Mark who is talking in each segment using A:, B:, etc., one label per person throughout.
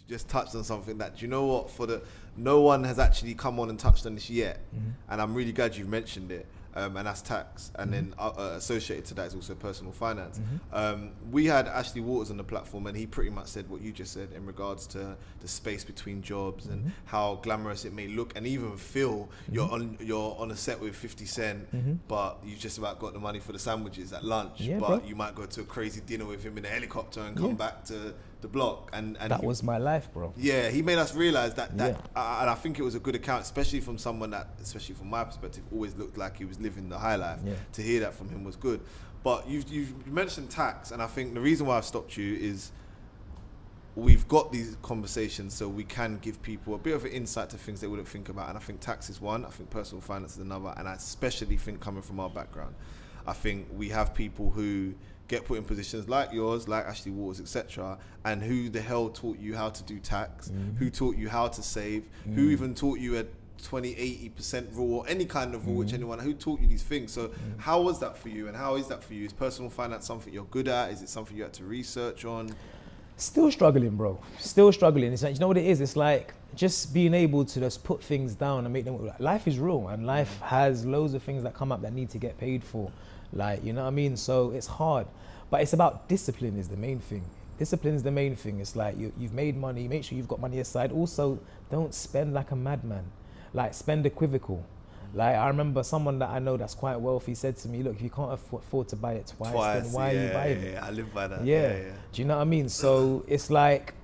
A: just touched on something that, do you know what, no one has actually come on and touched on this yet, and I'm really glad you've mentioned it, and that's tax, and then associated to that is also personal finance. We had Ashley Waters on the platform, and he pretty much said what you just said in regards to the space between jobs and how glamorous it may look and even feel. You're on a set with 50 Cent, but you just about got the money for the sandwiches at lunch, but you might go to a crazy dinner with him in a helicopter and come back to the block. And
B: that was my life, bro.
A: Yeah, he made us realize that and I think it was a good account, especially from someone that, especially from my perspective, always looked like he was living the high life. To hear that from him was good. But you've mentioned tax, and I think the reason why I've stopped you is we've got these conversations so we can give people a bit of an insight to things they wouldn't think about. And I think tax is one, I think personal finance is another, and I especially think coming from our background, I think we have people who get put in positions like yours, like Ashley Waters, etc., and who the hell taught you how to do tax, who taught you how to save, who even taught you a 20-80% rule or any kind of rule, which anyone who taught you these things. So how was that for you, and how is that for you? Is personal finance something you're good at? Is it something you had to research on?
B: Still struggling, bro. Still struggling. It's like, you know what it is? It's like just being able to just put things down and make them. Life is real, and life has loads of things that come up that need to get paid for. Like, you know what I mean? So it's hard, but it's about discipline is the main thing. Discipline is the main thing. It's like you've made money, make sure you've got money aside. Also, don't spend like a madman. Like, spend equivocal. Like, I remember someone that I know that's quite wealthy said to me, look, if you can't afford to buy it twice, then why are you buying it?
A: I live by that.
B: Do you know what I mean? So it's like,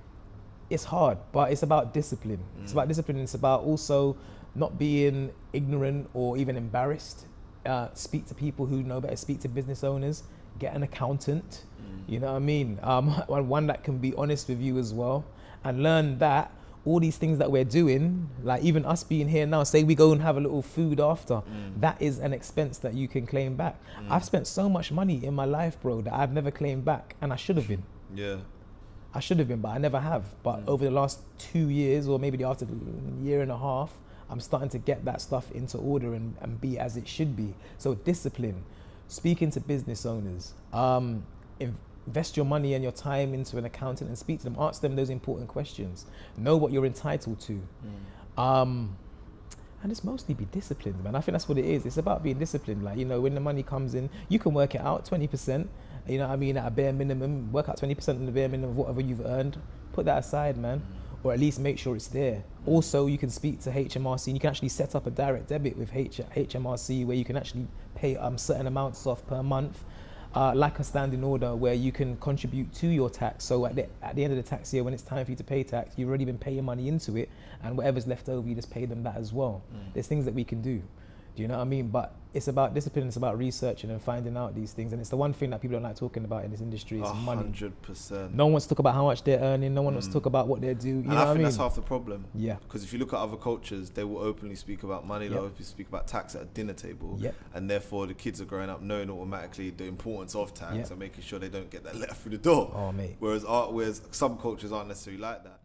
B: it's hard, but it's about discipline. It's about discipline. It's about also not being ignorant or even embarrassed. Speak to people who know better, speak to business owners, get an accountant, you know what I mean? One that can be honest with you as well, and learn that all these things that we're doing, like even us being here now, say we go and have a little food after, that is an expense that you can claim back. I've spent so much money in my life, bro, that I've never claimed back, and I should have been. I should have been, but I never have. But over the last 2 years, or maybe after the year and a half, I'm starting to get that stuff into order and be as it should be. So discipline, speaking to business owners, invest your money and your time into an accountant and speak to them, ask them those important questions, know what you're entitled to. And it's mostly be disciplined, man. I think that's what it is. It's about being disciplined. Like, you know, when the money comes in, you can work it out 20%, you know what I mean, at a bare minimum, work out 20% of the bare minimum of whatever you've earned, put that aside, man. Or at least make sure it's there. Also, you can speak to HMRC, and you can actually set up a direct debit with HMRC where you can actually pay certain amounts off per month, like a standing order where you can contribute to your tax. So at the end of the tax year, when it's time for you to pay tax, you've already been paying money into it, and whatever's left over, you just pay them that as well. There's things that we can do. Do you know what I mean? But it's about discipline, it's about researching and finding out these things. And it's the one thing that people don't like talking about in this industry is money.
A: 100%.
B: No one wants to talk about how much they're earning. No one wants to talk about what they do. You know
A: I
B: what I mean?
A: That's half the problem.
B: Yeah.
A: Because if you look at other cultures, they will openly speak about money, they'll openly speak about tax at a dinner table. And therefore the kids are growing up knowing automatically the importance of tax and making sure they don't get that letter through the door.
B: Oh, mate.
A: Whereas some cultures aren't necessarily like that.